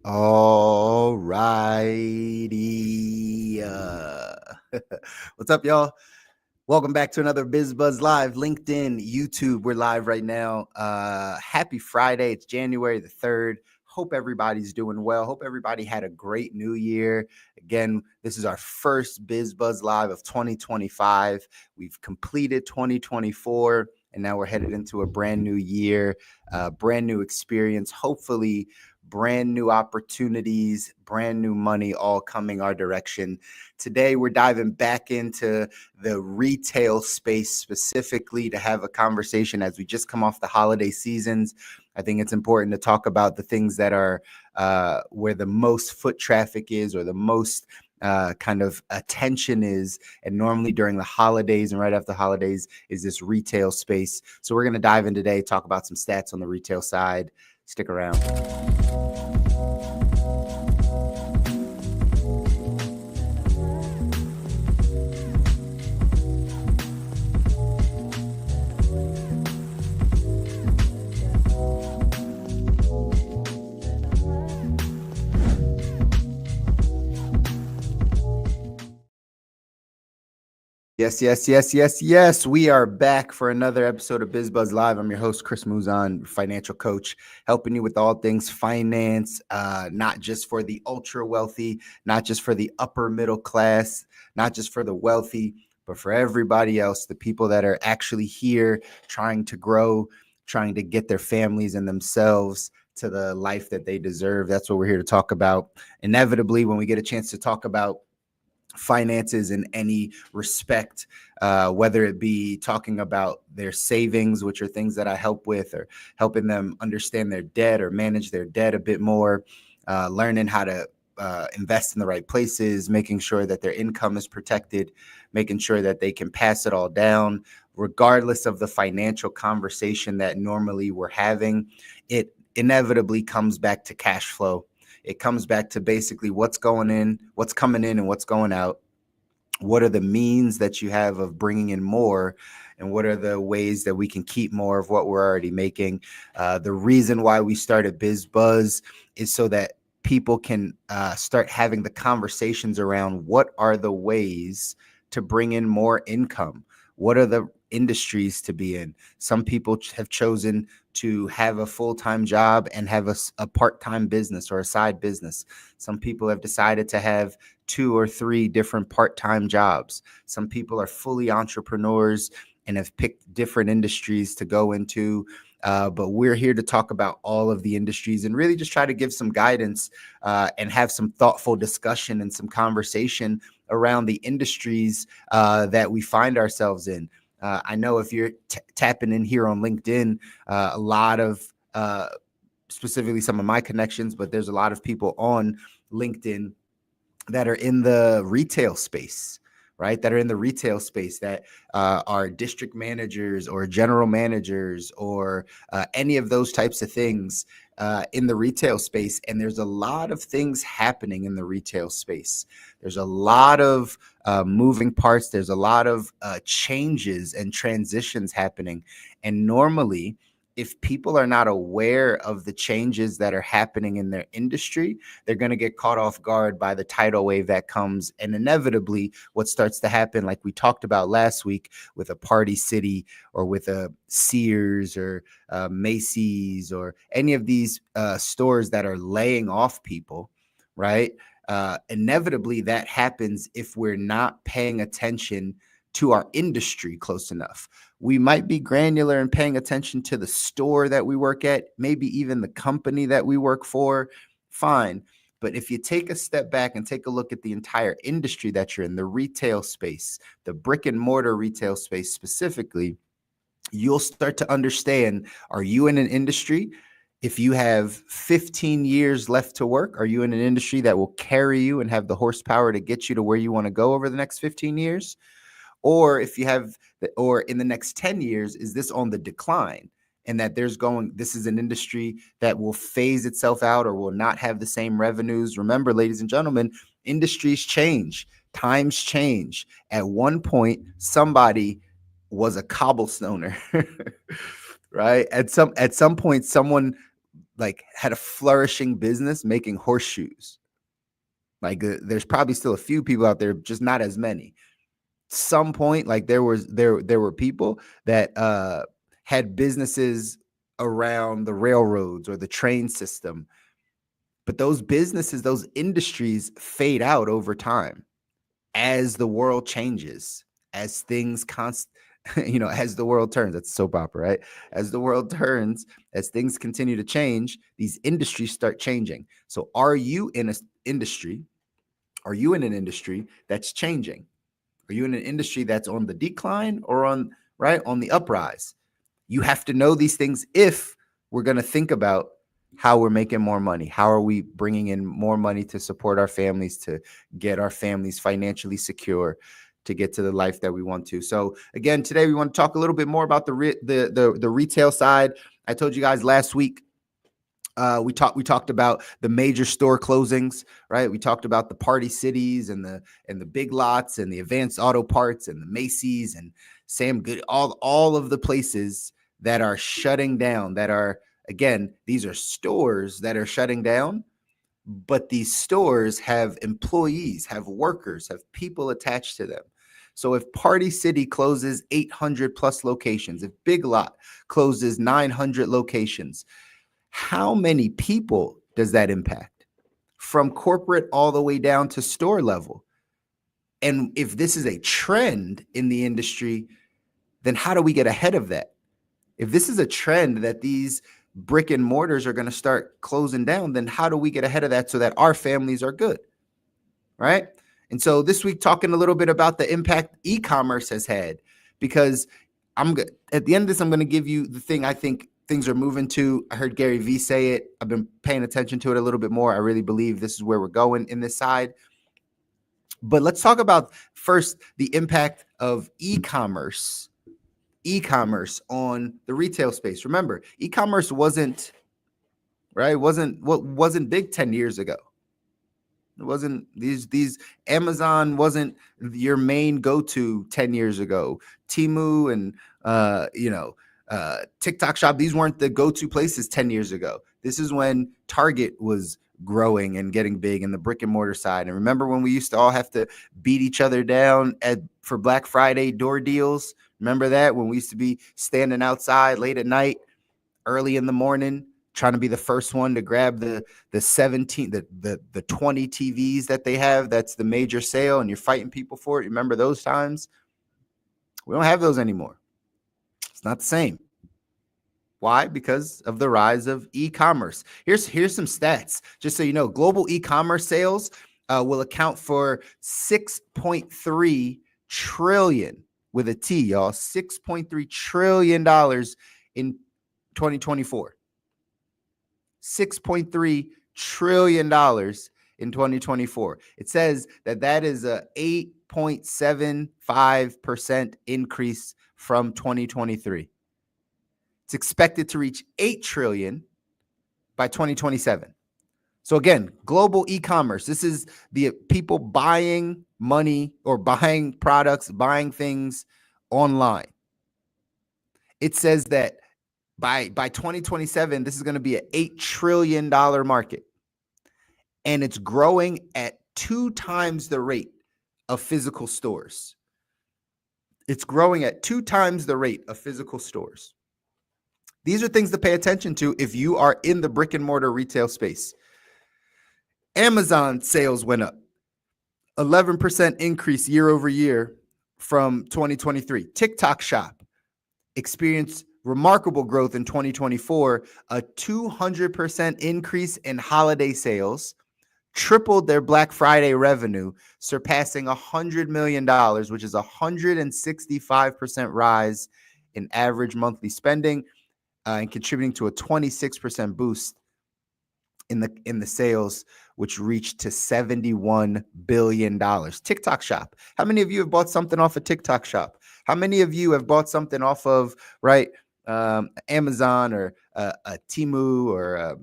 All righty. What's up, y'all? Welcome back to another BizBuzz Live, LinkedIn, YouTube. We're live right now. Happy Friday. It's January the 3rd. Hope everybody's doing well. Hope everybody had a great new year. Again, this is our first BizBuzz Live of 2025. We've completed 2024, and now we're headed into a brand new year, brand new experience. Hopefully, brand new opportunities, brand new money all coming our direction. Today, we're diving back into the retail space specifically to have a conversation as we just come off the holiday seasons. I think it's important to talk about the things that are where the most foot traffic is or the most kind of attention is. And normally during the holidays and right after the holidays is this retail space. So we're going to dive in today, talk about some stats on the retail side. Stick around. Yes. We are back for another episode of BizBuzz Live. I'm your host, Chris Muzan, financial coach, helping you with all things finance, not just for the ultra wealthy, not just for the upper middle class, not just for the wealthy, but for everybody else, the people that are actually here trying to grow, trying to get their families and themselves to the life that they deserve. That's what we're here to talk about. Inevitably, when we get a chance to talk about finances in any respect, whether it be talking about their savings, which are things that I help with, or helping them understand their debt or manage their debt a bit more, learning how to invest in the right places, making sure that their income is protected, making sure that they can pass it all down, regardless of the financial conversation that normally we're having. It inevitably comes back to cash flow. It comes back to basically what's going in, what's coming in, and what's going out. What are the means that you have of bringing in more, and what are the ways that we can keep more of what we're already making? The reason why we started BizBuzz is so that people can start having the conversations around what are the ways to bring in more income. What are the industries to be in? Some people have chosen to have a full-time job and have a part-time business or a side business. Some people have decided to have 2 or 3 different part-time jobs. Some people are fully entrepreneurs and have picked different industries to go into. But we're here to talk about all of the industries and really just try to give some guidance and have some thoughtful discussion and some conversation around the industries that we find ourselves in. I know if you're tapping in here on LinkedIn, a lot of specifically some of my connections, but there's a lot of people on LinkedIn that are in the retail space, right? That are in the retail space that are district managers or general managers or any of those types of things in the retail space. And there's a lot of things happening in the retail space. There's a lot of moving parts. There's a lot of changes and transitions happening. And normally, if people are not aware of the changes that are happening in their industry, they're going to get caught off guard by the tidal wave that comes. And inevitably, what starts to happen, like we talked about last week with a Party City or with a Sears or Macy's or any of these stores that are laying off people, right? Inevitably, that happens if we're not paying attention to our industry close enough. We might be granular and paying attention to the store that we work at, maybe even the company that we work for, fine. But if you take a step back and take a look at the entire industry that you're in, the retail space, the brick and mortar retail space specifically, you'll start to understand, are you in an industry? If you have 15 years left to work, are you in an industry that will carry you and have the horsepower to get you to where you want to go over the next 15 years? Or if you have, or in the next 10 years, is this on the decline? And that this is an industry that will phase itself out or will not have the same revenues. Remember, ladies and gentlemen, industries change, times change. At one point, somebody was a cobblestoner, right? At some point, someone had a flourishing business making horseshoes. There's probably still a few people out there, just not as many. Some point, there were people that had businesses around the railroads or the train system, but those businesses, those industries fade out over time as the world changes, as things as the world turns. That's a soap opera, right? As the world turns, as things continue to change, these industries start changing. So are you in an industry that's changing? Are you in an industry that's on the decline or on the uprise? You have to know these things if we're going to think about how we're making more money. How are we bringing in more money to support our families, to get our families financially secure, to get to the life that we want to? So again, today we want to talk a little bit more about the retail side. I told you guys last week, we talked about the major store closings, right? We talked about the Party Cities and the Big Lots and the Advanced Auto Parts and the Macy's and Sam Goody, all of the places that are shutting down, that are, again, these are stores that are shutting down, but these stores have employees, have workers, have people attached to them. So if Party City closes 800 plus locations, if Big Lot closes 900 locations, how many people does that impact, from corporate all the way down to store level? And if this is a trend in the industry, then how do we get ahead of that? If this is a trend that these brick and mortars are going to start closing down, then how do we get ahead of that so that our families are good, right? And so this week, talking a little bit about the impact e-commerce has had, because at the end of this, I'm going to give you the thing I think things are moving to. I heard Gary Vee say it. I've been paying attention to it a little bit more. I really believe this is where we're going in this side. But let's talk about first the impact of e-commerce on the retail space. Remember, e-commerce wasn't big 10 years ago. It wasn't these Amazon wasn't your main go-to 10 years ago. Temu and TikTok Shop, these weren't the go-to places 10 years ago. This is when Target was growing and getting big in the brick and mortar side. And remember when we used to all have to beat each other down for Black Friday door deals? Remember that, when we used to be standing outside late at night, early in the morning, trying to be the first one to grab the 20 TVs that they have, that's the major sale, and you're fighting people for it. Remember those times? We don't have those anymore. It's not the same. Why? Because of the rise of e-commerce. Here's some stats, just so you know. Global e-commerce sales will account for $6.3 trillion with a T, y'all. $6.3 trillion in 2024. $6.3 trillion in 2024. It says that is a 8.75% increase from 2023. It's expected to reach 8 trillion by 2027. So again, global e-commerce. This is the people buying money or buying products, buying things online. It says that by 2027, this is going to be an $8 trillion market. And it's growing at 2 times the rate of physical stores. It's growing at 2 times the rate of physical stores. These are things to pay attention to if you are in the brick and mortar retail space. Amazon sales went up 11% increase year over year from 2023. TikTok Shop experienced remarkable growth in 2024, a 200% increase in holiday sales, tripled their Black Friday revenue, surpassing $100 million, which is a 165% rise in average monthly spending, and contributing to a 26% boost in the sales, which reached to $71 billion. TikTok Shop. How many of you have bought something off of TikTok Shop? How many of you have bought something off of Amazon or a Temu or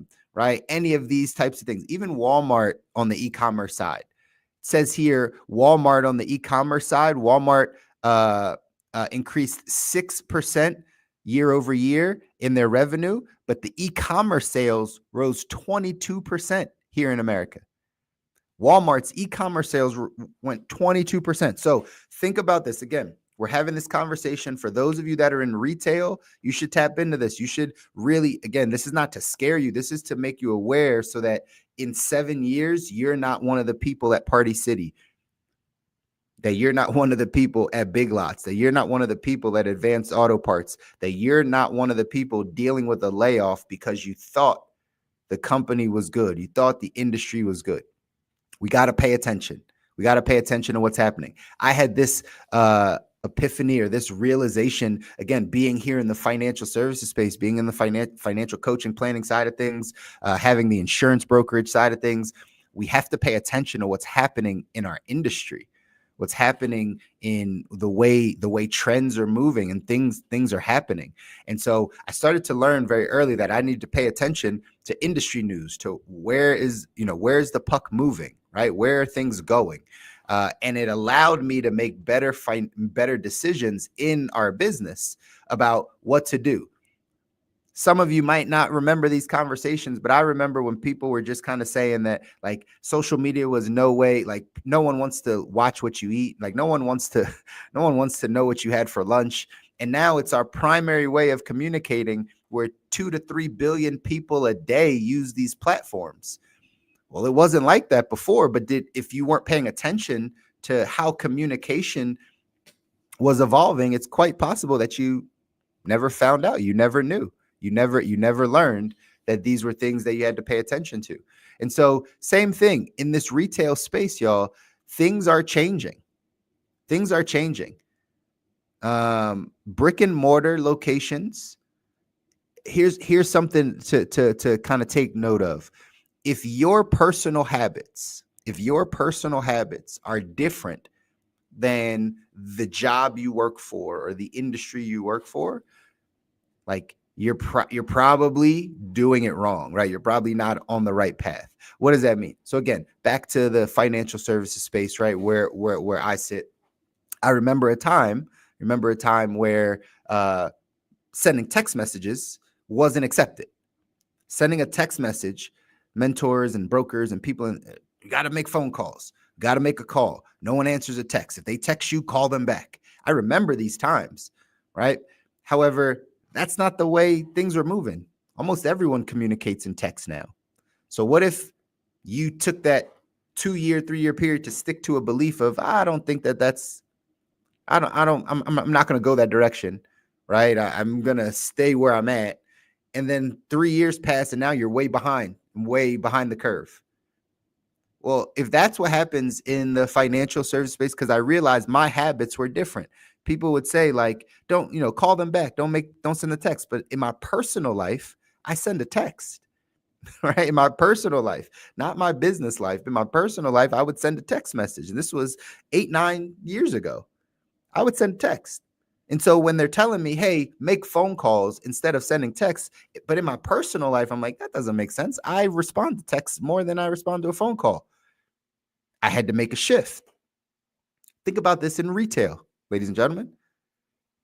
any of these types of things? Even Walmart on the e-commerce side. It says here, Walmart on the e-commerce side, Walmart increased 6% year over year in their revenue, but the e-commerce sales rose 22% here in America. Walmart's e-commerce sales went 22%. So think about this again. We're having this conversation. For those of you that are in retail, you should tap into this. You should really, again, this is not to scare you. This is to make you aware so that in 7 years, you're not one of the people at Party City, that you're not one of the people at Big Lots, that you're not one of the people at Advanced Auto Parts, that you're not one of the people dealing with a layoff because you thought the company was good. You thought the industry was good. We got to pay attention. We got to pay attention to what's happening. I had this epiphany or this realization, again, being here in the financial services space, being in the financial coaching planning side of things, having the insurance brokerage side of things. We have to pay attention to what's happening in our industry, what's happening in the way trends are moving and things are happening. And so I started to learn very early that I need to pay attention to industry news, to where's the puck moving, right? Where are things going? And it allowed me to make better decisions in our business about what to do. Some of you might not remember these conversations, but I remember when people were just kind of saying that like social media was no way, like no one wants to watch what you eat. Like no one wants to know what you had for lunch. And now it's our primary way of communicating, where 2 to 3 billion people a day use these platforms. Well, it wasn't like that before, but if you weren't paying attention to how communication was evolving, it's quite possible that you never found out. You never knew. You never learned that these were things that you had to pay attention to. And so same thing in this retail space, y'all, things are changing. Things are changing. Brick and mortar locations. Here's something to kind of take note of. If your personal habits are different than the job you work for or the industry you work for, like you're probably doing it wrong, right? You're probably not on the right path. What does that mean? So again, back to the financial services space, right? Where I sit. I remember a time where sending text messages wasn't accepted. Sending a text message, mentors and brokers and people, you got to make phone calls, got to make a call. No one answers a text. If they text you, call them back. I remember these times, right? However, that's not the way things are moving. Almost everyone communicates in text now. So what if you took that 2-year, 3-year period to stick to a belief of, I'm not going to go that direction, right? I'm going to stay where I'm at. And then 3 years pass and now you're way behind the curve. Well, if that's what happens in the financial service space, because I realized my habits were different. People would say like, don't call them back. Don't send a text. But in my personal life, I send a text, right? In my personal life, not my business life. In my personal life, I would send a text message. And this was 8-9 years ago. I would send a text. And so when they're telling me, hey, make phone calls instead of sending texts, but in my personal life, I'm like, that doesn't make sense. I respond to texts more than I respond to a phone call. I had to make a shift. Think about this in retail, ladies and gentlemen.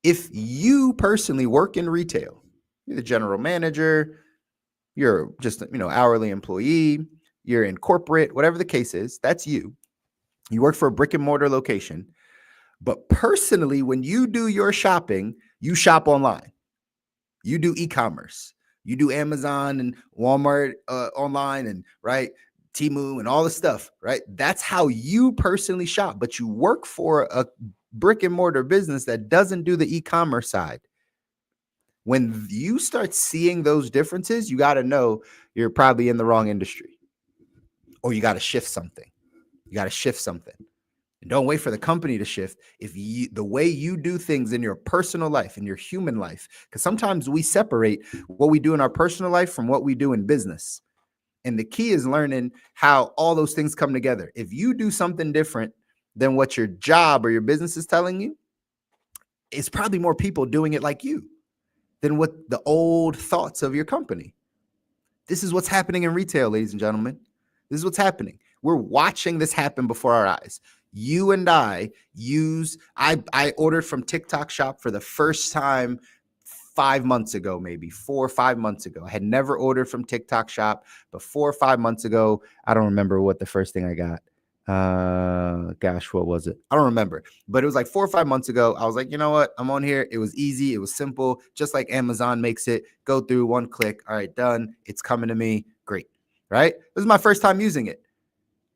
If you personally work in retail, you're the general manager, you're just, hourly employee, you're in corporate, whatever the case is, that's you. You work for a brick and mortar location. But personally, when you do your shopping, you shop online. You do e-commerce. You do Amazon and Walmart online and right, Temu and all the stuff, right? That's how you personally shop. But you work for a brick and mortar business that doesn't do the e-commerce side. When you start seeing those differences, you got to know you're probably in the wrong industry, or you got to shift something. And don't wait for the company to shift. The way you do things in your personal life, in your human life, because sometimes we separate what we do in our personal life from what we do in business. And the key is learning how all those things come together. If you do something different than what your job or your business is telling you, it's probably more people doing it like you than what the old thoughts of your company. This is what's happening in retail, ladies and gentlemen. This is what's happening. We're watching this happen before our eyes. You and I ordered from TikTok Shop for the first time 5 months ago, maybe 4 or 5 months ago. I had never ordered from TikTok Shop, but 4 or 5 months ago, I don't remember what the first thing I got. Gosh, what was it? I don't remember, but it was like 4 or 5 months ago. I was like, you know what? I'm on here. It was easy. It was simple, just like Amazon makes it. Go through one click. All right, done. It's coming to me. Great. Right? This is my first time using it.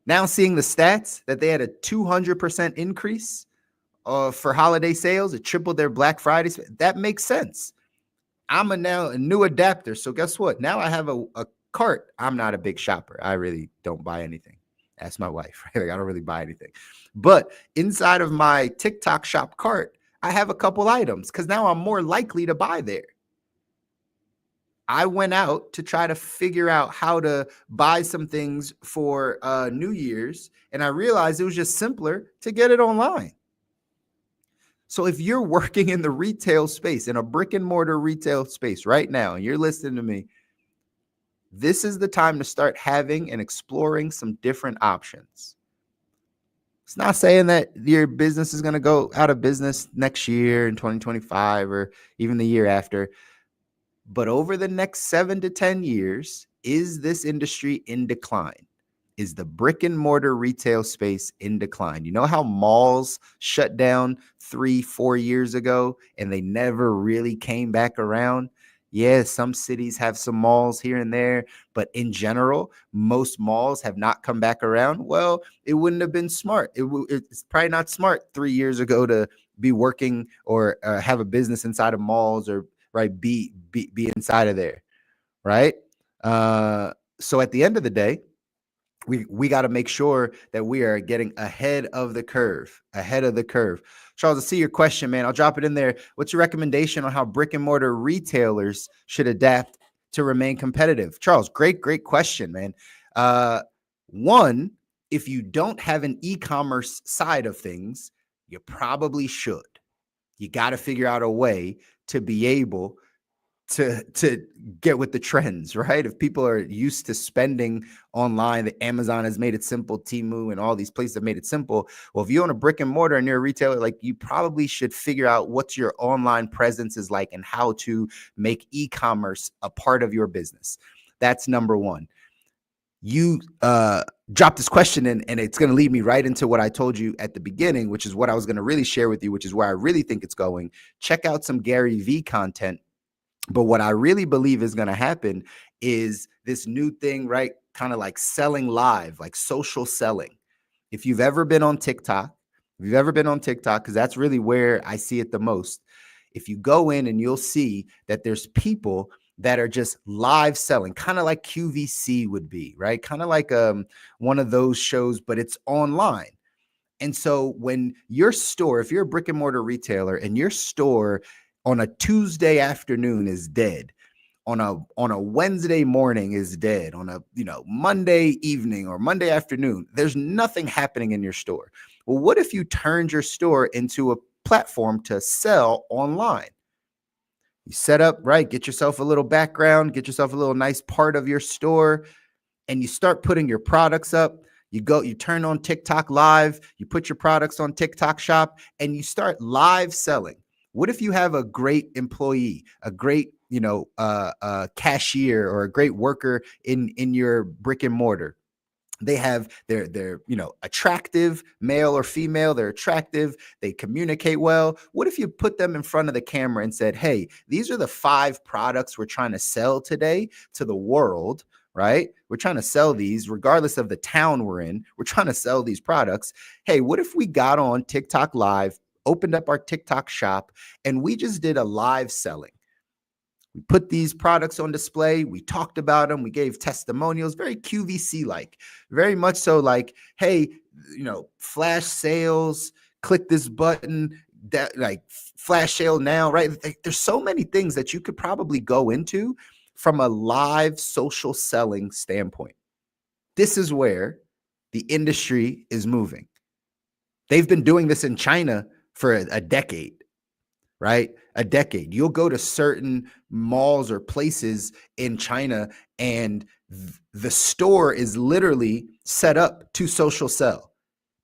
Now seeing the stats that they had a 200% increase for holiday sales, it tripled their Black Friday. That makes sense. I'm now a new adapter. So guess what? Now I have a cart. I'm not a big shopper. I really don't buy anything. That's my wife. Right? Like, I don't really buy anything. But inside of my TikTok Shop cart, I have a couple items because now I'm more likely to buy there. I went out to try to figure out how to buy some things for New Year's, and I realized it was just simpler to get it online. So if you're working in the retail space, in a brick and mortar retail space right now, and you're listening to me, this is the time to start having and exploring some different options. It's not saying that your business is going to go out of business next year in 2025 or even the year after. But over the next 7 to 10 years, is this industry in decline? Is the brick and mortar retail space in decline? You know how malls shut down 3-4 years ago and they never really came back around? Yeah, some cities have some malls here and there, but in general, most malls have not come back around. Well, it wouldn't have been smart. It's probably not smart 3 years ago to be working or have a business inside of malls or right be inside of there, right? So at the end of the day, we got to make sure that we are getting ahead of the curve. Charles, I see your question, man. I'll drop it in there. What's your recommendation on how brick and mortar retailers should adapt to remain competitive? Charles, great question, man. One, if you don't have an e-commerce side of things, you probably should. You got to figure out a way to be able to get with the trends, right? If people are used to spending online, that Amazon has made it simple, Temu and all these places have made it simple. Well, if you own a brick and mortar and you're a retailer, like, you probably should figure out what your online presence is like and how to make e-commerce a part of your business. That's number one. You dropped this question in, and it's going to lead me right into what I told you at the beginning, which is what I was going to really share with you, which is where I really think it's going. Check out some Gary Vee content. But what I really believe is going to happen is this new thing, right? Kind of like selling live, like social selling. If you've ever been on TikTok, because that's really where I see it the most. If you go in and you'll see that there's people that are just live selling, kind of like QVC would be, right? Kind of like one of those shows, but it's online. And so when your store, if you're a brick and mortar retailer and your store on a Tuesday afternoon is dead, on a Wednesday morning is dead, on a Monday evening or Monday afternoon, there's nothing happening in your store. Well, what if you turned your store into a platform to sell online? You set up, right? Get yourself a little background, get yourself a little nice part of your store, and you start putting your products up. You turn on TikTok Live, you put your products on TikTok Shop, and you start live selling. What if you have a great employee, a great, cashier or a great worker in your brick and mortar? They have they're attractive, male or female, they're attractive, they communicate well. What if you put them in front of the camera and said, hey, these are the 5 products we're trying to sell today to the world, right? We're trying to sell these regardless of the town we're in. We're trying to sell these products. Hey, what if we got on TikTok Live, opened up our TikTok Shop, and we just did a live selling? We put these products on display. We talked about them. We gave testimonials, very QVC-like, very much so like, hey, flash sales, click this button, that like flash sale now, right? There's so many things that you could probably go into from a live social selling standpoint. This is where the industry is moving. They've been doing this in China for a decade. Right? A decade. You'll go to certain malls or places in China and the store is literally set up to social sell.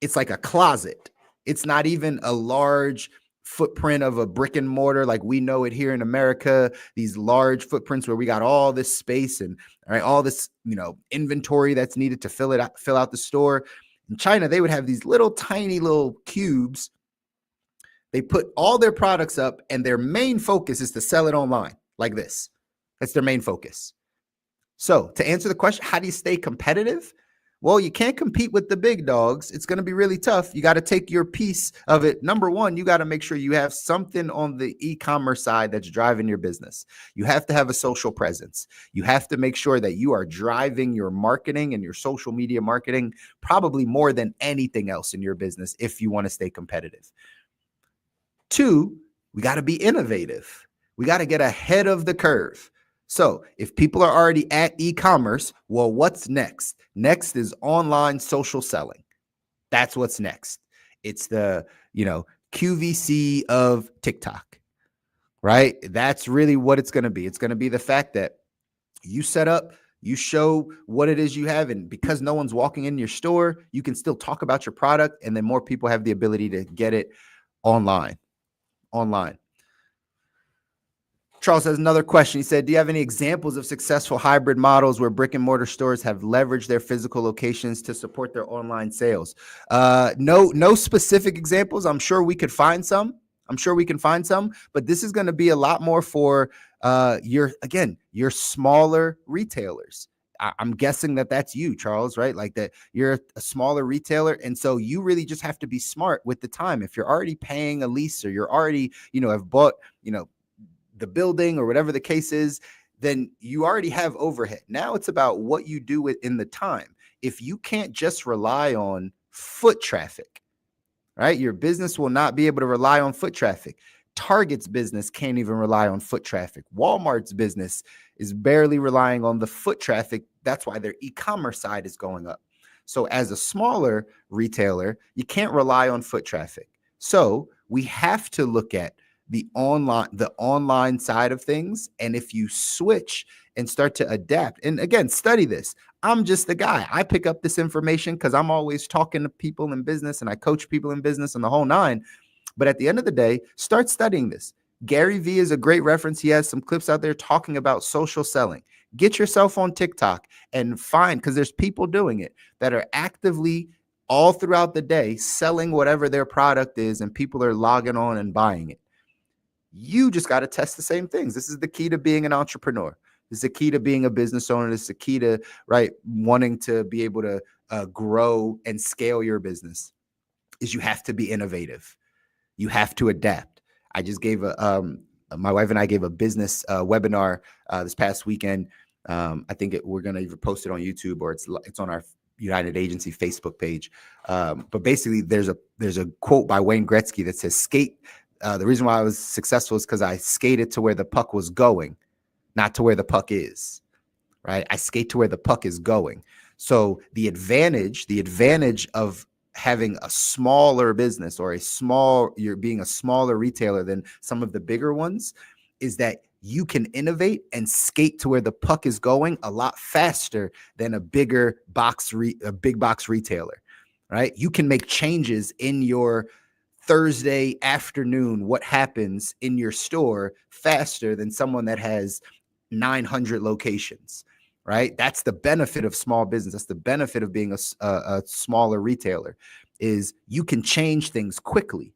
It's like a closet. It's not even a large footprint of a brick and mortar like we know it here in America, these large footprints where we got all this space and all this, inventory that's needed to fill out the store. In China, they would have these little tiny little cubes. They put all their products up and their main focus is to sell it online like this. That's their main focus. So to answer the question, how do you stay competitive? Well, you can't compete with the big dogs. It's going to be really tough. You got to take your piece of it. Number one, you got to make sure you have something on the e-commerce side that's driving your business. You have to have a social presence. You have to make sure that you are driving your marketing and your social media marketing probably more than anything else in your business if you want to stay competitive. Two, we got to be innovative. We got to get ahead of the curve. So if people are already at e-commerce, well, what's next? Next is online social selling. That's what's next. It's the, QVC of TikTok, right? That's really what it's going to be. It's going to be the fact that you set up, you show what it is you have. And because no one's walking in your store, you can still talk about your product. And then more people have the ability to get it online. Charles has another question. He said, do you have any examples of successful hybrid models where brick and mortar stores have leveraged their physical locations to support their online sales? No specific examples. I'm sure we could find some. But this is going to be a lot more for your smaller retailers. I'm guessing that's you, Charles, right? Like that you're a smaller retailer. And so you really just have to be smart with the time. If you're already paying a lease or you're already, have bought, the building or whatever the case is, then you already have overhead. Now it's about what you do in the time. If you can't just rely on foot traffic, right? Your business will not be able to rely on foot traffic. Target's business can't even rely on foot traffic. Walmart's business is barely relying on the foot traffic. That's why their e-commerce side is going up. So as a smaller retailer, you can't rely on foot traffic. So we have to look at the online side of things. And if you switch and start to adapt, and again, study this. I'm just the guy. I pick up this information because I'm always talking to people in business and I coach people in business and the whole nine. But at the end of the day, start studying this. Gary Vee is a great reference. He has some clips out there talking about social selling. Get yourself on TikTok and find, because there's people doing it that are actively all throughout the day selling whatever their product is, and people are logging on and buying it. You just got to test the same things. This is the key to being an entrepreneur. This is the key to being a business owner. This is the key to wanting to be able to grow and scale your business. Is you have to be innovative. You have to adapt. I just gave my wife and I gave a business webinar this past weekend. I think we're gonna either post it on YouTube or it's on our United Agency Facebook page. But basically, there's a quote by Wayne Gretzky that says, "Skate." The reason why I was successful is because I skated to where the puck was going, not to where the puck is, right? I skate to where the puck is going. So the advantage of having a smaller business or you're being a smaller retailer than some of the bigger ones is that you can innovate and skate to where the puck is going a lot faster than a big box retailer, right? You can make changes in your Thursday afternoon, what happens in your store faster than someone that has 900 locations, right? That's the benefit of small business. That's the benefit of being a smaller retailer, is you can change things quickly.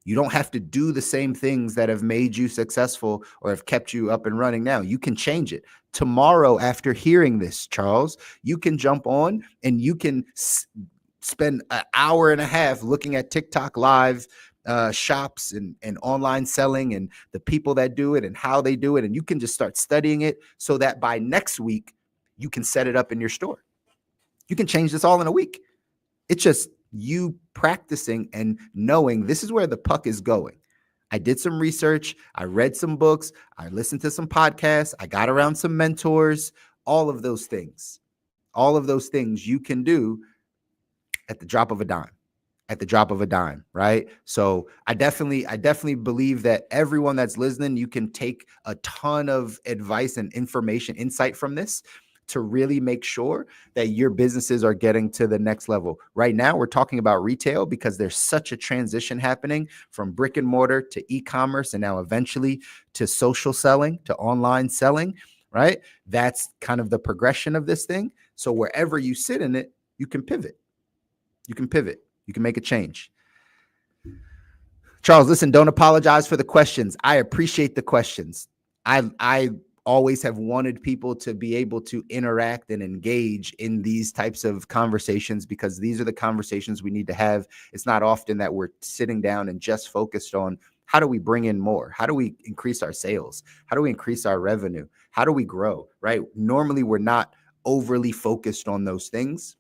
You don't have to do the same things that have made you successful or have kept you up and running now. You can change it. Tomorrow, after hearing this, Charles, you can jump on and you can spend an hour and a half looking at TikTok live shops and online selling and the people that do it and how they do it. And you can just start studying it so that by next week, you can set it up in your store. You can change this all in a week. It's just you practicing and knowing this is where the puck is going. I did some research. I read some books. I listened to some podcasts. I got around some mentors, all of those things you can do at the drop of a dime, right? So I definitely believe that everyone that's listening, you can take a ton of advice and information, insight from this. to really make sure that your businesses are getting to the next level. Right now, we're talking about retail because there's such a transition happening from brick and mortar to e-commerce and now eventually to social selling, to online selling, right? That's kind of the progression of this thing. So wherever you sit in it, you can pivot. You can pivot. You can make a change. Charles, listen, don't apologize for the questions. I appreciate the questions. I always have wanted people to be able to interact and engage in these types of conversations because these are the conversations we need to have. It's not often that we're sitting down and just focused on how do we bring in more? How do we increase our sales? How do we increase our revenue? How do we grow, right? Normally, we're not overly focused on those things,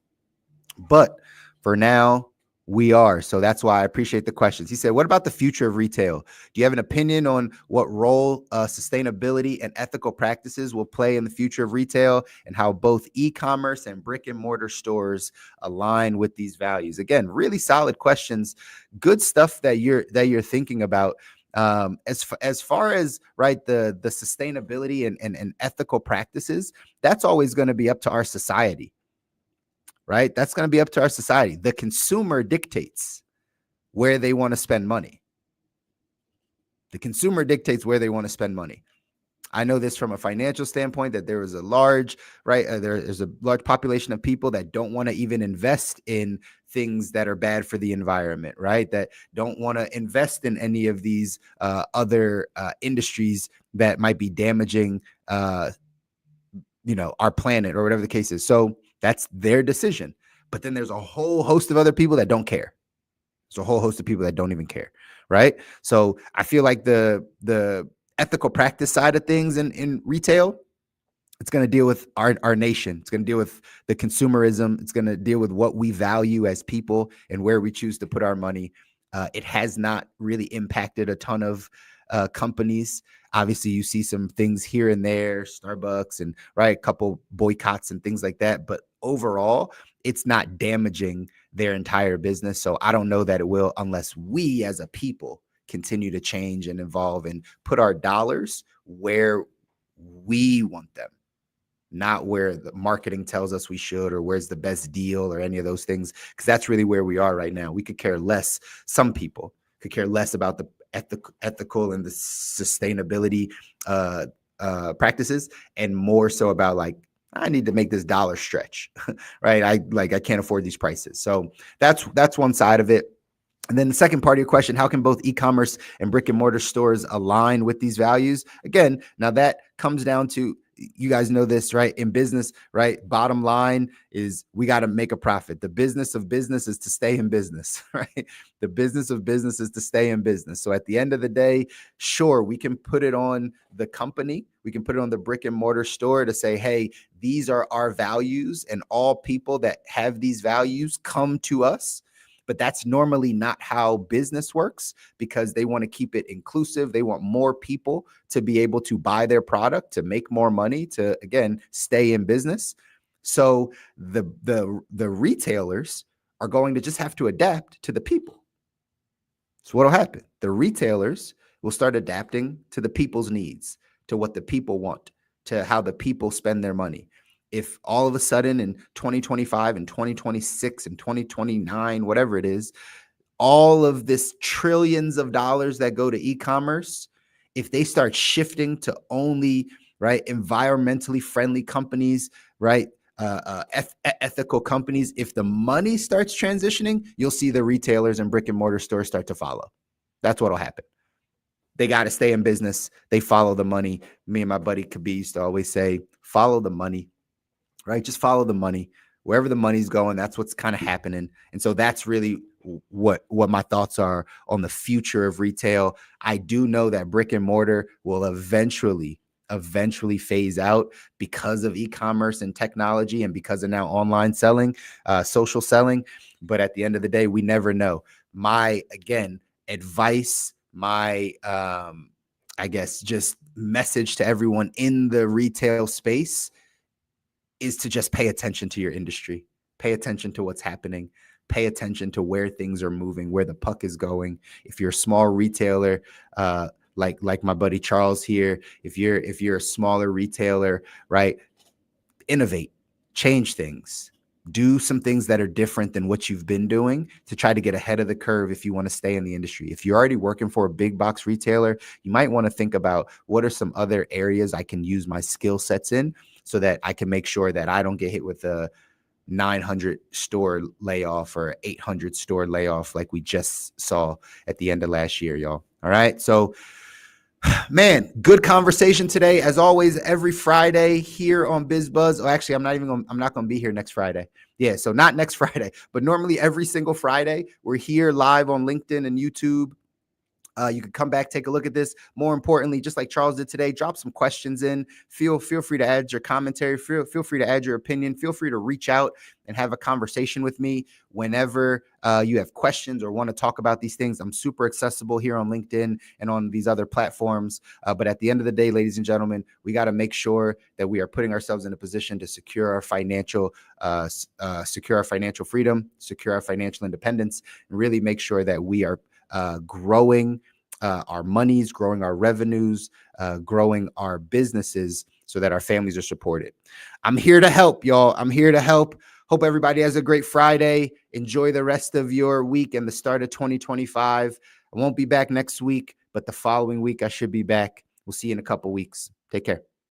but for now, we are. So that's why I appreciate the questions. He said, what about the future of retail? Do you have an opinion on what role sustainability and ethical practices will play in the future of retail and how both e-commerce and brick and mortar stores align with these values? Again, really solid questions. Good stuff that you're thinking about. As far as right, the sustainability and ethical practices, that's always going to be up to our society. Right? That's going to be up to our society. The consumer dictates where they want to spend money. The consumer dictates where they want to spend money. I know this from a financial standpoint that there is a large, right? There's a large population of people that don't want to even invest in things that are bad for the environment, right? That don't want to invest in any of these other industries that might be damaging, our planet or whatever the case is. So that's their decision. But then there's a whole host of other people that don't care. There's a whole host of people that don't even care, right? So I feel like the ethical practice side of things in retail, it's going to deal with our nation. It's going to deal with the consumerism. It's going to deal with what we value as people and where we choose to put our money. It has not really impacted a ton of companies. Obviously, you see some things here and there, Starbucks and right, a couple boycotts and things like that. But overall, it's not damaging their entire business. So I don't know that it will unless we as a people continue to change and evolve and put our dollars where we want them, not where the marketing tells us we should or where's the best deal or any of those things, because that's really where we are right now. We could care less. Some people could care less about the ethical and the sustainability practices and more so about like, I need to make this dollar stretch, right? I can't afford these prices. So that's one side of it. And then the second part of your question, how can both e-commerce and brick and mortar stores align with these values? Again, now that comes down to, you guys know this, right? In business, right? Bottom line is we got to make a profit. The business of business is to stay in business, right? The business of business is to stay in business. So at the end of the day, sure, we can put it on the company. We can put it on the brick and mortar store to say, hey, these are our values and all people that have these values come to us. But that's normally not how business works because they want to keep it inclusive. They want more people to be able to buy their product, to make more money, to, again, stay in business. So the retailers are going to just have to adapt to the people. So what'll happen? The retailers will start adapting to the people's needs, to what the people want, to how the people spend their money. If all of a sudden in 2025 and 2026 and 2029, whatever it is, all of this trillions of dollars that go to e-commerce, if they start shifting to only, right, environmentally friendly companies, right, ethical companies, if the money starts transitioning, you'll see the retailers and brick and mortar stores start to follow. That's what'll happen. They got to stay in business. They follow the money. Me and my buddy Kabir used to always say, follow the money. Right? Just follow the money. Wherever the money's going, that's what's kind of happening. And so that's really what my thoughts are on the future of retail. I do know that brick and mortar will eventually phase out because of e-commerce and technology and because of now online selling, social selling. But at the end of the day, we never know. My, again, advice, my, I guess, just message to everyone in the retail space is to just pay attention to your industry, pay attention to what's happening, pay attention to where things are moving, where the puck is going. If you're a small retailer, like my buddy Charles here, if you're a smaller retailer, right, innovate, change things, do some things that are different than what you've been doing to try to get ahead of the curve if you want to stay in the industry. If you're already working for a big box retailer, you might want to think about what are some other areas I can use my skill sets in so that I can make sure that I don't get hit with a 900 store layoff or 800 store layoff like we just saw at the end of last year, y'all. All right. So, man, good conversation today. As always, every Friday here on BizBuzz. Oh, actually, I'm not going to be here next Friday. Yeah, so not next Friday, but normally every single Friday, we're here live on LinkedIn and YouTube. You can come back, take a look at this. More importantly, just like Charles did today, drop some questions in. Feel free to add your commentary. Feel free to add your opinion. Feel free to reach out and have a conversation with me whenever you have questions or want to talk about these things. I'm super accessible here on LinkedIn and on these other platforms. But at the end of the day, ladies and gentlemen, we got to make sure that we are putting ourselves in a position to secure our financial freedom, secure our financial independence, and really make sure that we are growing our monies, growing our revenues, growing our businesses so that our families are supported. I'm here to help, y'all. I'm here to help. Hope everybody has a great Friday. Enjoy the rest of your week and the start of 2025. I won't be back next week, but the following week I should be back. We'll see you in a couple weeks. Take care.